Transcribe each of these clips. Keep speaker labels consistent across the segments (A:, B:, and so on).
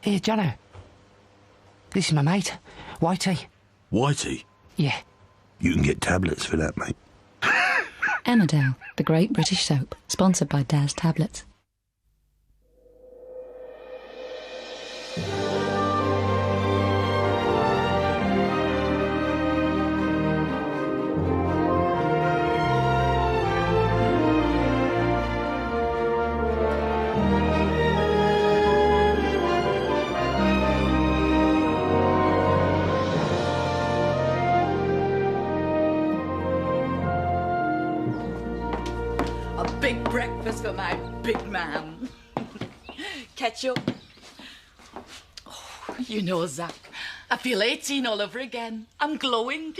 A: Here, Jono. This is my mate, Whitey.
B: Whitey?
A: Yeah.
B: You can get tablets for that, mate.
C: Emmerdale, the great British soap, sponsored by Daz Tablets.
D: Big breakfast for my big man. Ketchup. Oh, you know, Zach, I feel 18 all over again. I'm glowing.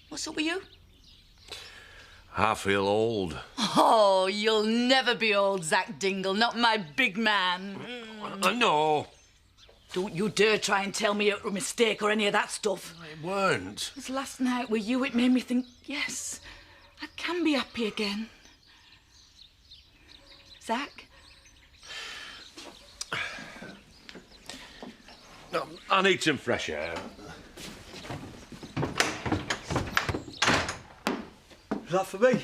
D: What's up with you?
B: I feel old.
D: Oh, you'll never be old, Zach Dingle, not my big man.
B: I know.
D: Don't you dare try and tell me it was a mistake or any of that stuff.
B: It weren't.
D: This last night with you, it made me think, yes, I can be happy again. Zach?
B: No, I need some fresh air.
E: Is that for me?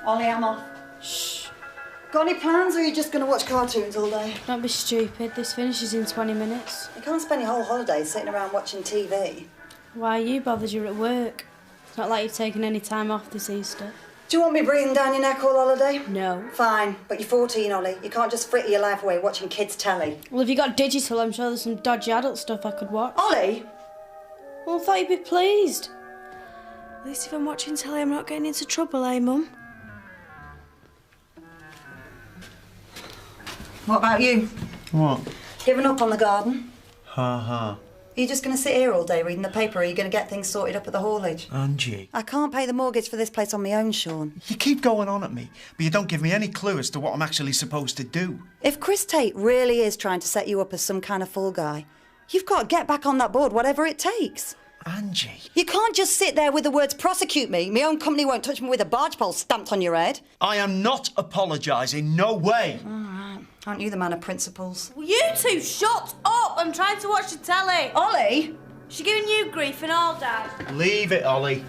F: Ollie, I'm off. Shh. Got any plans, or are you just going to watch cartoons all day?
G: Don't be stupid. This finishes in 20 minutes.
F: You can't spend your whole holiday sitting around watching TV.
G: Why are you bothered? You're at work. It's not like you've taken any time off this Easter.
F: Do you want me breathing down your neck all holiday?
G: No.
F: Fine, but you're 14, Ollie. You can't just fritter your life away watching kids' telly.
G: Well, if you got digital, I'm sure there's some dodgy adult stuff I could watch.
F: Ollie?
G: Well, I thought you'd be pleased. At least if I'm watching telly, I'm not getting into trouble, eh, Mum?
F: What about you?
E: What?
F: Giving up on the garden?
E: Ha ha.
F: Are you just going to sit here all day reading the paper, or are you going to get things sorted up at the haulage?
E: Angie.
F: I can't pay the mortgage for this place on my own, Sean.
E: You keep going on at me, but you don't give me any clue as to what I'm actually supposed to do.
F: If Chris Tate really is trying to set you up as some kind of fool guy, you've got to get back on that board, whatever it takes.
E: Angie.
F: You can't just sit there with the words prosecute me. My own company won't touch me with a barge pole stamped on your head.
E: I am not apologising, no way.
F: All right. Aren't you the man of principles?
G: Well, you two, shut up! I'm trying to watch the telly.
F: Ollie?
G: She's giving you grief and all, Dad.
E: Leave it, Ollie.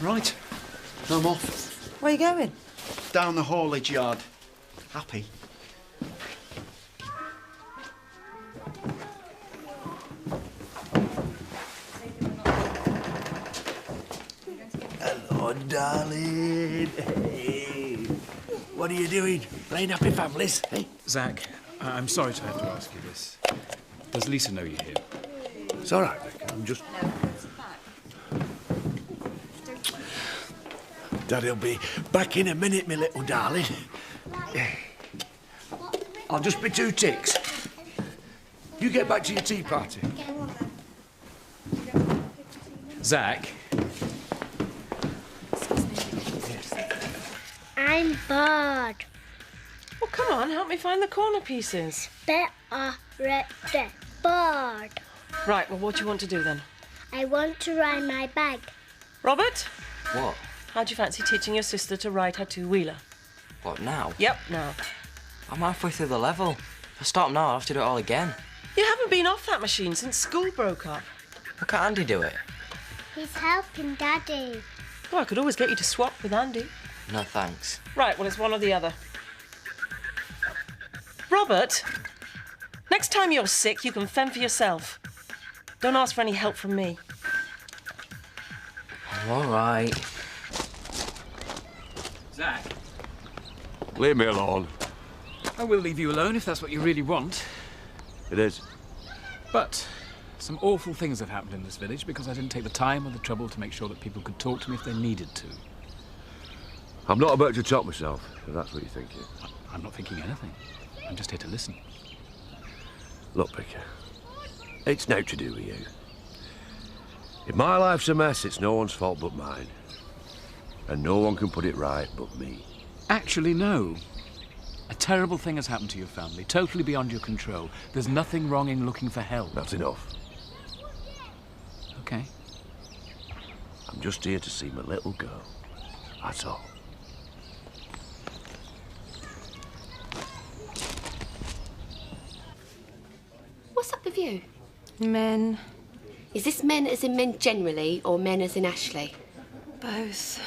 E: Right, I'm off.
F: Where are you going?
E: Down the haulage yard. Happy?
B: Hello, darling. Hey. What are you doing? Playing Happy Families, hey?
H: Zach, I'm sorry to have to ask you this. Does Lisa know you're here?
B: It's all right, Vic. I'm just... Daddy'll be back in a minute, my little darling. I'll just be 2 ticks. You get back to your tea party.
H: Zach?
I: I'm bored.
J: Well, come on, help me find the corner pieces.
I: Bored.
J: Right, well, what do you want to do then?
I: I want to ride my bike.
J: Robert?
K: What?
J: How'd you fancy teaching your sister to ride her 2-wheeler?
K: What, now?
J: Yep, now.
K: I'm halfway through the level. If I stop now, I'll have to do it all again.
J: You haven't been off that machine since school broke up.
K: Why can't Andy do it?
I: He's helping Daddy.
J: Well, I could always get you to swap with Andy.
K: No, thanks.
J: Right, well, it's one or the other. Robert, next time you're sick, you can fend for yourself. Don't ask for any help from me.
K: All right.
H: Zach?
B: Leave me alone.
H: I will leave you alone if that's what you really want.
B: It is.
H: But some awful things have happened in this village because I didn't take the time or the trouble to make sure that people could talk to me if they needed to.
B: I'm not about to top myself, if that's what you're thinking.
H: I'm not thinking anything. I'm just here to listen.
B: Look, Picker, it's nought to do with you. If my life's a mess, it's no one's fault but mine. And no one can put it right but me.
H: Actually, no. A terrible thing has happened to your family, totally beyond your control. There's nothing wrong in looking for help.
B: That's enough.
H: Okay.
B: I'm just here to see my little girl. That's all.
L: you?
G: Men.
L: Is this men as in men generally or men as in Ashley?
G: Both.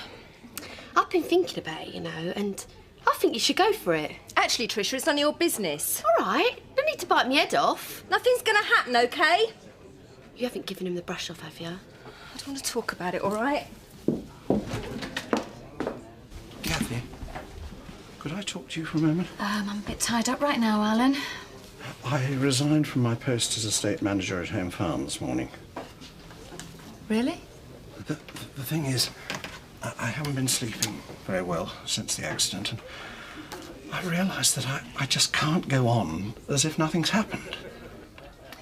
L: I've been thinking about it, you know, and I think you should go for it.
M: Actually, Trisha, it's none of your business.
L: All right. No need to bite my head off.
M: Nothing's going to happen, OK?
L: You haven't given him the brush off, have you?
M: I don't want to talk about it, all right?
E: Kathy, could I talk to you for a moment?
C: I'm a bit tied up right now, Alan.
E: I resigned from my post as estate manager at Home Farm this morning.
C: Really?
E: The thing is, I haven't been sleeping very well since the accident, and I realised that I just can't go on as if nothing's happened.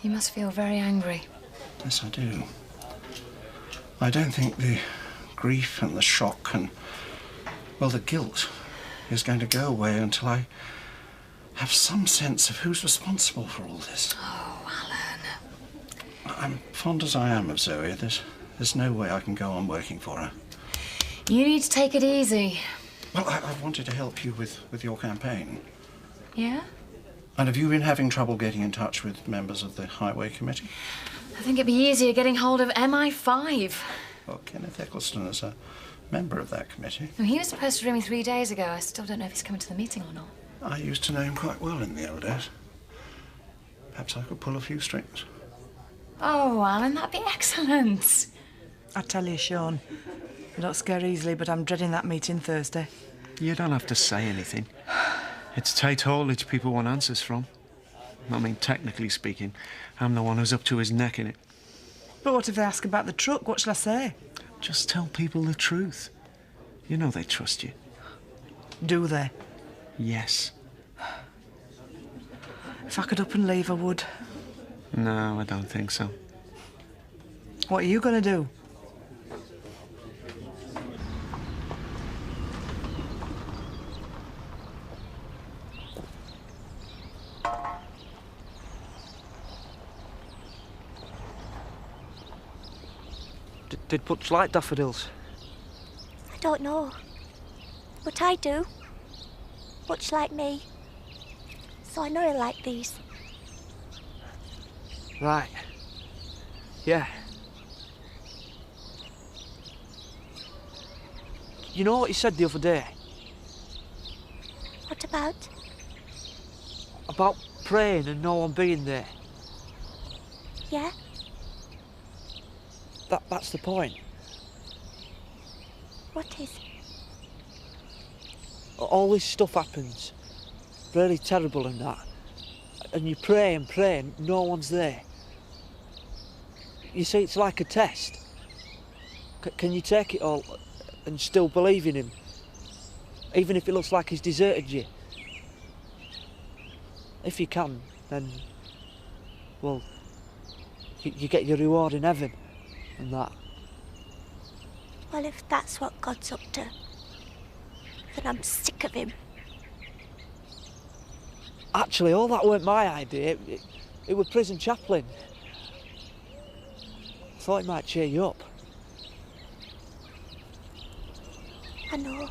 C: You must feel very angry.
E: Yes, I do. I don't think the grief and the shock and, well, the guilt is going to go away until I have some sense of who's responsible for all this.
C: Oh, Alan.
E: I'm fond as I am of Zoe. There's no way I can go on working for her.
C: You need to take it easy.
E: Well, I wanted to help you with your campaign.
C: Yeah?
E: And have you been having trouble getting in touch with members of the Highway Committee?
C: I think it'd be easier getting hold of MI5.
E: Well, Kenneth Eccleston is a member of that committee.
C: Well, he was supposed to ring me 3 days ago. I still don't know if he's coming to the meeting or not.
E: I used to know him quite well in the old days. Perhaps I could pull a few strings.
C: Oh, Alan, that'd be excellent.
N: I tell you, Sean, I don't scare easily, but I'm dreading that meeting Thursday.
O: You don't have to say anything. It's Tate Haulage people want answers from. I mean, technically speaking, I'm the one who's up to his neck in it.
N: But what if they ask about the truck? What shall I say?
O: Just tell people the truth. You know they trust you.
N: Do they?
O: Yes.
N: If I could up and leave, I would.
O: No, I don't think so.
N: What are you going to do?
K: Did Butch like daffodils?
I: I don't know. But I do. Much like me. So I know I like these.
K: Right. Yeah. You know what he said the other day?
I: What about?
K: About praying and no one being there.
I: Yeah?
K: That's the point.
I: What is?
K: All this stuff happens. Really terrible and that. And you pray and pray and no one's there. You see, it's like a test. Can you take it all and still believe in him? Even if it looks like he's deserted you? If you can, then, well, you get your reward in heaven and that.
I: Well, if that's what God's up to, then I'm sick of him.
K: Actually, all that weren't my idea. It was prison chaplain. I thought it might cheer you up.
I: I know.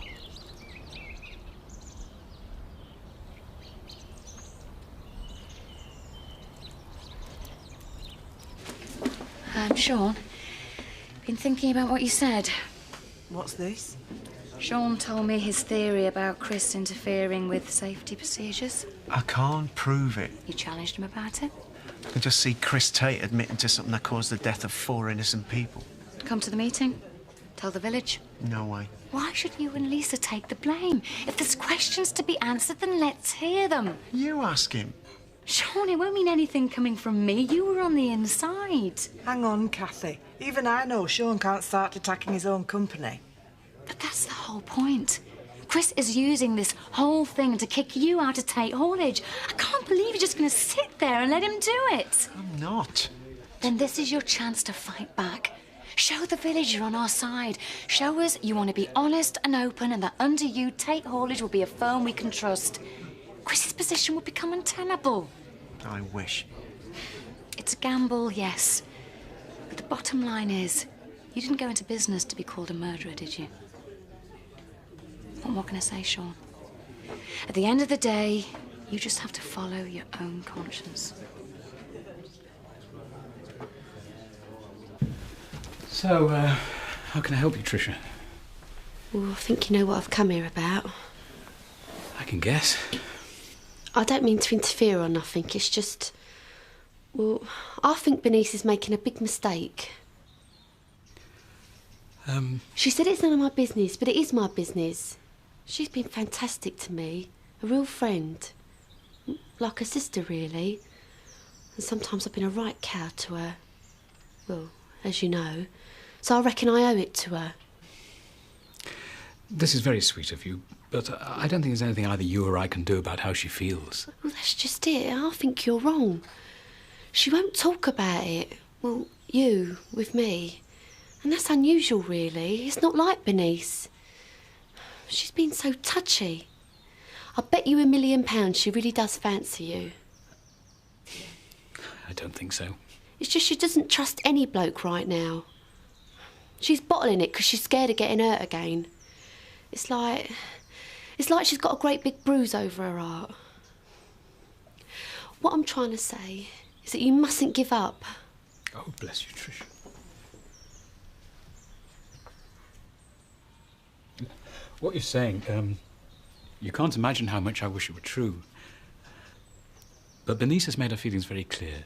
C: Sean, been thinking about what you said.
N: What's this?
C: Sean told me his theory about Chris interfering with safety procedures.
O: I can't prove it.
C: You challenged him about it?
O: I can just see Chris Tate admitting to something that caused the death of 4 innocent people.
C: Come to the meeting. Tell the village.
O: No way.
C: Why should you and Lisa take the blame? If there's questions to be answered, then let's hear them.
O: You ask him.
C: Sean, it won't mean anything coming from me. You were on the inside.
N: Hang on, Kathy. Even I know Sean can't start attacking his own company.
C: But that's the whole point. Chris is using this whole thing to kick you out of Tate Haulage. I can't believe you're just going to sit there and let him do it.
O: I'm not.
C: Then this is your chance to fight back. Show the village you're on our side. Show us you want to be honest and open and that under you, Tate Haulage will be a firm we can trust. Chris's position will become untenable.
O: I wish.
C: It's a gamble, yes. But the bottom line is, you didn't go into business to be called a murderer, did you? What more can I say, Sean? At the end of the day, you just have to follow your own conscience.
H: So, how can I help you, Tricia?
L: Well, I think you know what I've come here about.
H: I can guess.
L: I don't mean to interfere or nothing, it's just... Well, I think Bernice is making a big mistake. She said it's none of my business, but it is my business. She's been fantastic to me, a real friend. Like a sister, really. And sometimes I've been a right cow to her. Well, as you know. So I reckon I owe it to her.
H: This is very sweet of you, but I don't think there's anything either you or I can do about how she feels.
L: Well, that's just it. I think you're wrong. She won't talk about it. Well, you, with me. And that's unusual, really. It's not like Bernice. She's been so touchy. I bet you £1,000,000 she really does fancy you.
H: I don't think so.
L: It's just she doesn't trust any bloke right now. She's bottling it because she's scared of getting hurt again. It's like she's got a great big bruise over her heart. What I'm trying to say is that you mustn't give up.
H: Oh, bless you, Tricia. What you're saying, you can't imagine how much I wish it were true. But Bernice has made her feelings very clear.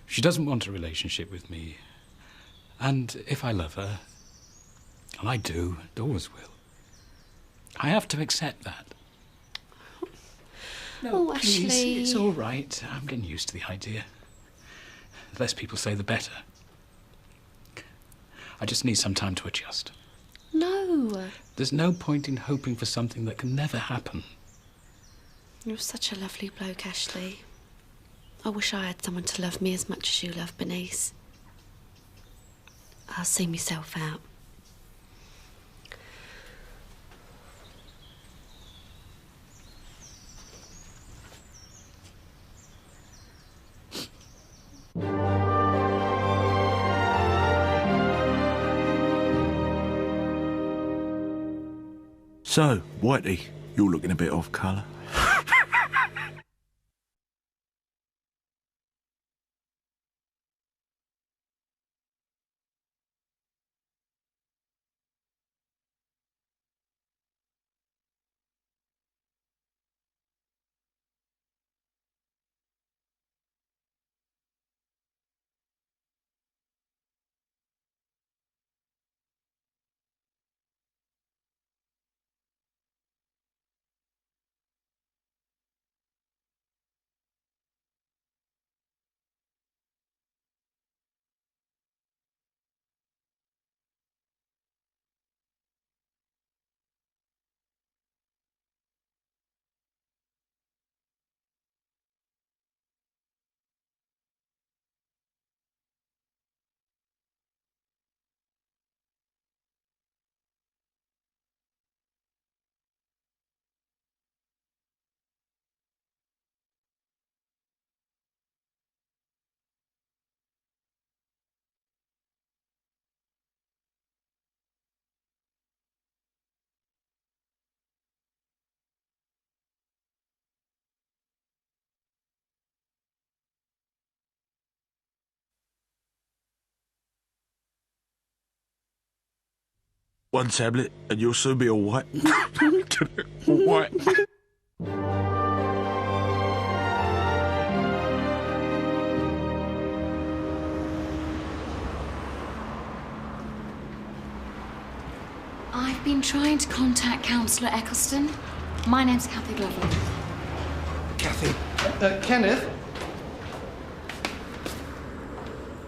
H: She doesn't want a relationship with me. And if I love her, and I do, and always will, I have to accept that. No, please,
L: Ashley.
H: it's all right. I'm getting used to the idea. The less people say, the better. I just need some time to adjust.
L: No.
H: There's no point in hoping for something that can never happen.
L: You're such a lovely bloke, Ashley. I wish I had someone to love me as much as you love Bernice. I'll see myself out.
P: So, Whitey, you're looking a bit off colour. One tablet and you'll soon be all right. All right.
C: I've been trying to contact Councillor Eccleston. My name's Kathy Glover.
E: Kathy. Kenneth?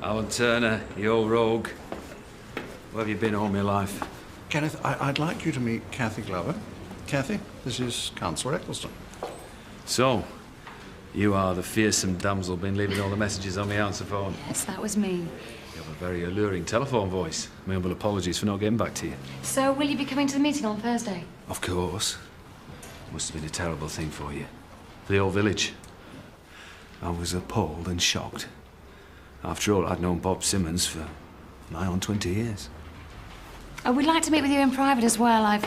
Q: Alan Turner, you old rogue. Where have you been all my life?
E: Kenneth, I'd like you to meet Kathy Glover. Kathy, this is Councillor Eccleston.
Q: So, you are the fearsome damsel been leaving all the messages on my answer phone.
C: Yes, that was me.
Q: You have a very alluring telephone voice. My humble apologies for not getting back to you.
C: So, will you be coming to the meeting on Thursday?
Q: Of course. Must have been a terrible thing for you. For the whole village. I was appalled and shocked. After all, I'd known Bob Simmons for nigh on 20 years.
C: Oh, we'd like to meet with you in private as well. I've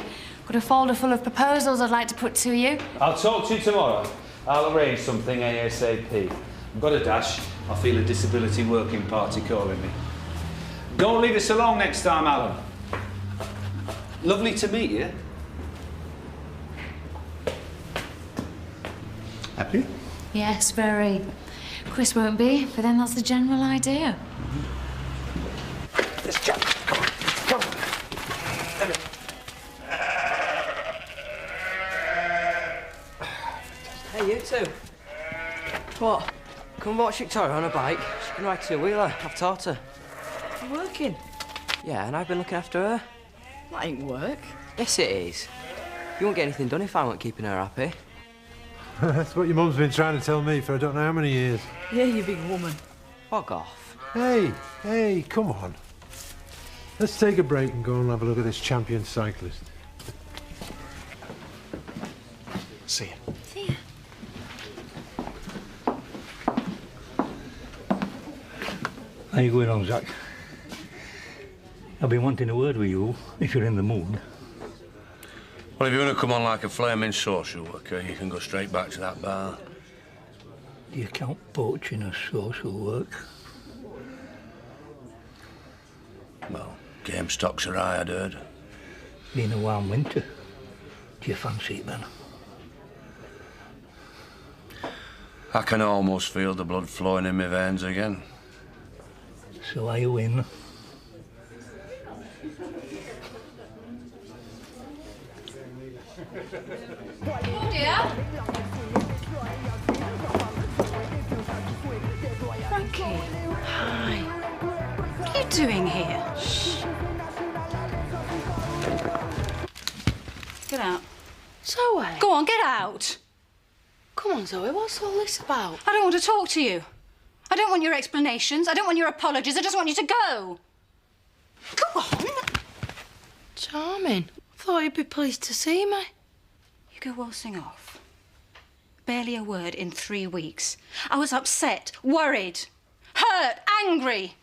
C: got a folder full of proposals I'd like to put to you.
Q: I'll talk to you tomorrow. I'll arrange something ASAP. I've got a dash. I feel a disability working party calling me. Don't leave us alone next time, Alan. Lovely to meet you.
E: Happy?
C: Yes, very. Chris won't be, but then that's the general idea.
E: Let's jump. Come on. Come on.
R: Hey, you two. What? Come watch Victoria on a bike. She can ride two-wheeler. I've taught her.
N: You working?
R: Yeah, and I've been looking after her.
N: That ain't work.
R: Yes, it is. You won't get anything done if I weren't keeping her happy.
S: That's what your mum's been trying to tell me for I don't know how many years.
N: Yeah, you big woman.
R: Bog off.
S: Hey, come on. Let's take a break and go and have a look at this champion cyclist.
E: See you.
C: See ya.
T: How you going on, Zach? I've been wanting a word with you, if you're in the mood.
B: Well, if you want to come on like a flaming social worker, you can go straight back to that bar.
T: Do you count poaching as social work?
B: Well, game stocks are high, I'd heard.
T: Been a warm winter. Do you fancy it, then?
B: I can almost feel the blood flowing in my veins again.
T: So are you in?
C: Oh dear. Frankie. Hi. What are you doing here? Shh. Get out.
L: Zoe.
C: Go on, get out.
L: Come on, Zoe, what's all this about?
C: I don't want to talk to you. I don't want your explanations. I don't want your apologies. I just want you to go. Go on.
L: Charming. Thought you'd be pleased to see me.
C: You go waltzing off. Barely a word in 3 weeks. I was upset, worried, hurt, angry.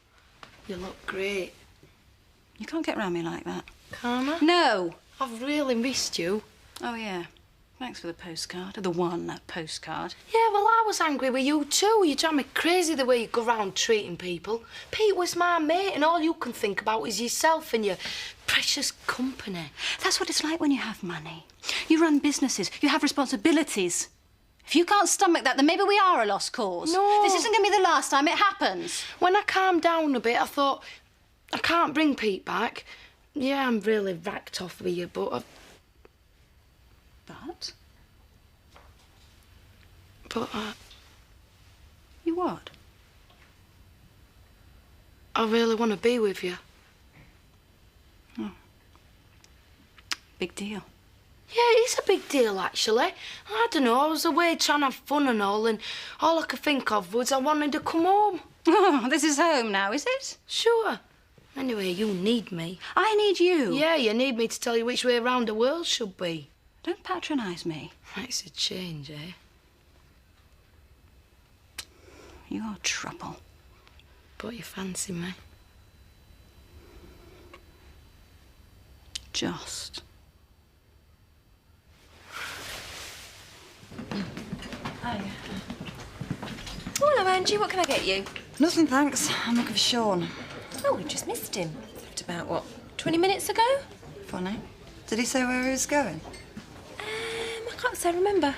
L: You look great.
C: You can't get round me like that.
L: Can't I?
C: No.
L: I've really missed you.
C: Oh, yeah. Thanks for the postcard. The one postcard.
L: Yeah, well, I was angry with you too. You drive me crazy the way you go round treating people. Pete was my mate and all you can think about is yourself and your precious company.
C: That's what it's like when you have money. You run businesses. You have responsibilities. If you can't stomach that, then maybe we are a lost cause.
L: No.
C: This isn't going to be the last time it happens.
L: When I calmed down a bit, I thought, I can't bring Pete back. Yeah, I'm really racked off with you, but... But,
C: You what?
L: I really want to be with you.
C: Oh. Big deal.
L: Yeah, it is a big deal, actually. I don't know, I was away trying to have fun and all I could think of was I wanted to come home.
C: Oh, this is home now, is it?
L: Sure. Anyway, you need me.
C: I need you.
L: Yeah, you need me to tell you which way around the world should be.
C: Don't patronise me.
L: That's a change, eh?
C: You're trouble.
L: But you fancy me?
C: Just.
M: Hi. Oh, hello, Angie. What can I get you?
F: Nothing, thanks. I'm looking for Sean.
M: Oh, we just missed him. Left about, what, 20 minutes ago?
F: Funny. Did he say where he was going?
M: I can't say I remember.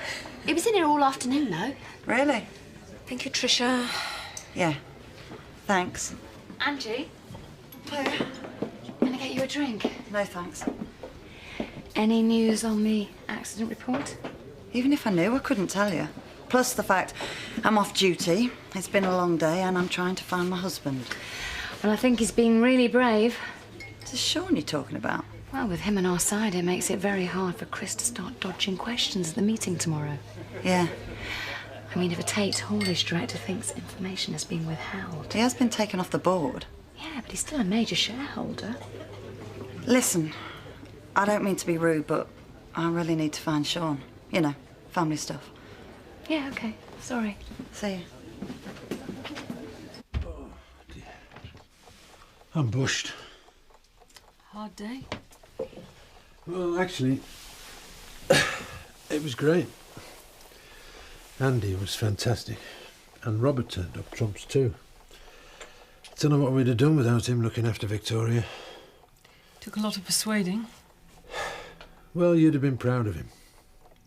L: He was in here all afternoon, though.
F: Really?
M: Thank you, Tricia.
F: Yeah. Thanks.
C: Angie?
F: Hello.
C: Can I get you a drink?
F: No, thanks.
C: Any news on the accident report?
F: Even if I knew, I couldn't tell you. Plus the fact I'm off duty, it's been a long day, and I'm trying to find my husband.
C: Well, I think he's being really brave.
F: Is this Sean you're talking about?
C: Well, with him on our side, it makes it very hard for Chris to start dodging questions at the meeting tomorrow.
F: Yeah.
C: I mean, if a Tate haulage director thinks information has been withheld...
F: He has been taken off the board.
C: Yeah, but he's still a major shareholder.
F: Listen, I don't mean to be rude, but I really need to find Sean. You know, family stuff.
C: Yeah, OK. Sorry.
F: See you.
S: I'm bushed.
N: Hard day.
S: Well, actually, it was great. Andy was fantastic. And Robert turned up trumps too. Don't know what we'd have done without him looking after Victoria.
J: Took a lot of persuading.
S: Well, you'd have been proud of him.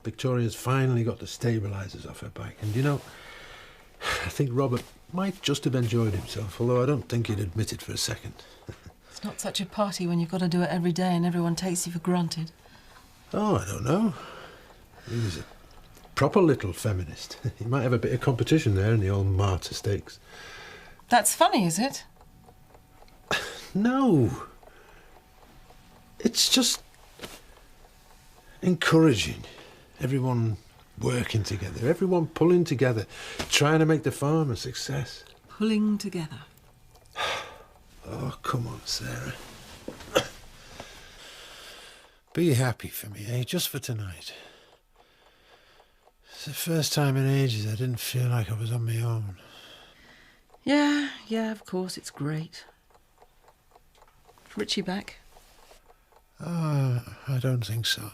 S: Victoria's finally got the stabilisers off her bike, and you know, I think Robert might just have enjoyed himself, although I don't think he'd admit it for a second.
J: It's not such a party when you've got to do it every day and everyone takes you for granted.
S: Oh, I don't know. He was a proper little feminist. He might have a bit of competition there in the old martyr stakes.
J: That's funny, is it?
S: No. It's just encouraging. Everyone working together, everyone pulling together, trying to make the farm a success.
J: Pulling together.
S: Oh, come on, Sarah. Be happy for me, eh? Just for tonight. It's the first time in ages I didn't feel like I was on my own.
J: Yeah, of course, it's great. Richie back?
S: Oh, I don't think so.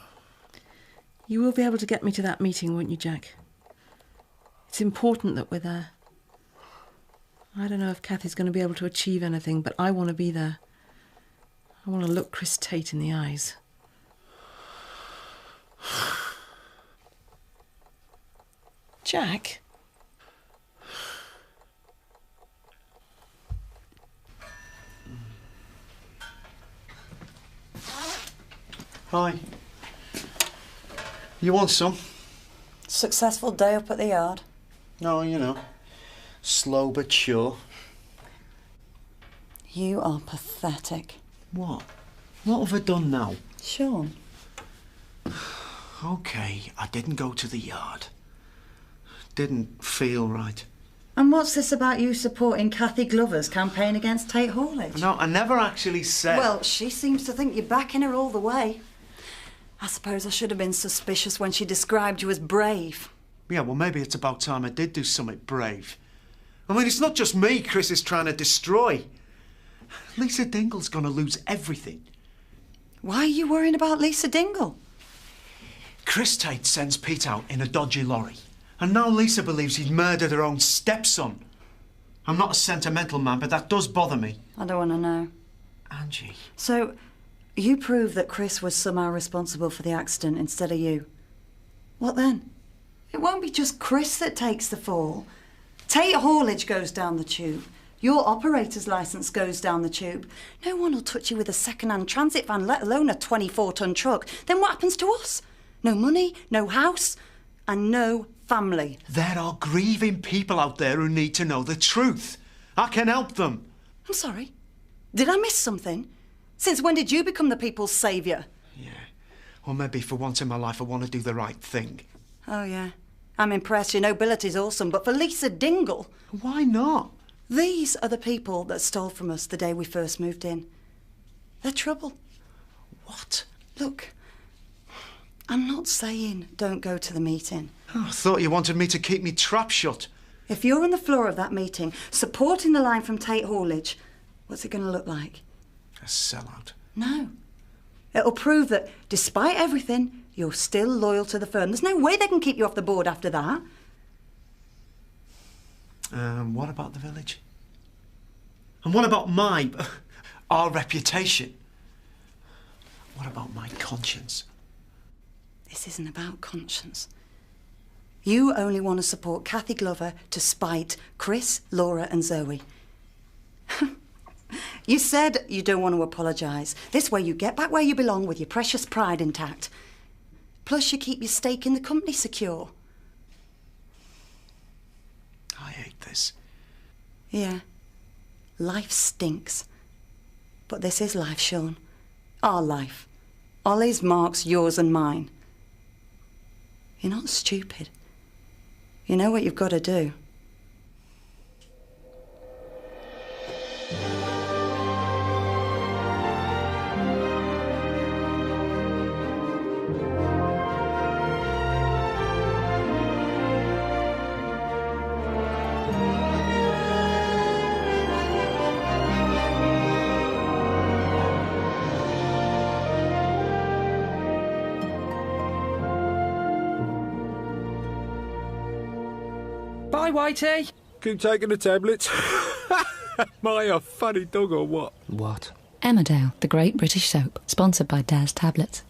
J: You will be able to get me to that meeting, won't you, Jack? It's important that we're there. I don't know if Kathy's going to be able to achieve anything, but I want to be there. I want to look Chris Tate in the eyes. Jack?
O: Hi. You want some?
F: Successful day up at the yard?
O: No, you know. Slow but sure.
F: You are pathetic.
O: What? What have I done now?
F: Sean.
O: OK, I didn't go to the yard. Didn't feel right.
F: And what's this about you supporting Kathy Glover's campaign against Tate Hawlidge?
O: No, I never actually said...
F: Well, she seems to think you're backing her all the way. I suppose I should have been suspicious when she described you as brave.
O: Yeah, well, maybe it's about time I did do something brave. I mean, it's not just me Chris is trying to destroy. Lisa Dingle's going to lose everything.
F: Why are you worrying about Lisa Dingle?
O: Chris Tate sends Pete out in a dodgy lorry. And now Lisa believes he'd murdered her own stepson. I'm not a sentimental man, but that does bother me.
F: I don't want to know.
O: Angie.
F: So, you prove that Chris was somehow responsible for the accident instead of you. What then? It won't be just Chris that takes the fall. Tate Hawlidge goes down the tube. Your operator's licence goes down the tube. No one will touch you with a second-hand transit van, let alone a 24-ton truck. Then what happens to us? No money, no house, and no family.
O: There are grieving people out there who need to know the truth. I can help them.
F: I'm sorry. Did I miss something? Since when did you become the people's saviour?
O: Yeah. Or maybe for once in my life I want to do the right thing.
F: Oh, yeah. I'm impressed. Your nobility's awesome, but for Lisa Dingle...
O: Why not?
F: These are the people that stole from us the day we first moved in. They're trouble.
O: What?
F: Look, I'm not saying don't go to the meeting.
O: Oh, I thought you wanted me to keep me trap shut.
F: If you're on the floor of that meeting, supporting the line from Tate Hawlidge, what's it going to look like?
O: A sellout.
F: No. It'll prove that, despite everything, you're still loyal to the firm. There's no way they can keep you off the board after that.
O: What about the village? And what about our reputation? What about my conscience?
F: This isn't about conscience. You only want to support Kathy Glover to spite Chris, Laura and Zoe. You said you don't want to apologise. This way you get back where you belong with your precious pride intact. Plus you keep your stake in the company secure.
O: I hate this.
F: Yeah. Life stinks. But this is life, Sean. Our life. Ollie's, Mark's, yours and mine. You're not stupid. You know what you've got to do.
J: Bye, Whitey.
P: Keep taking the tablets.
H: Am I a funny dog or what?
A: What?
U: Emmerdale, the great British soap, sponsored by Daz Tablets.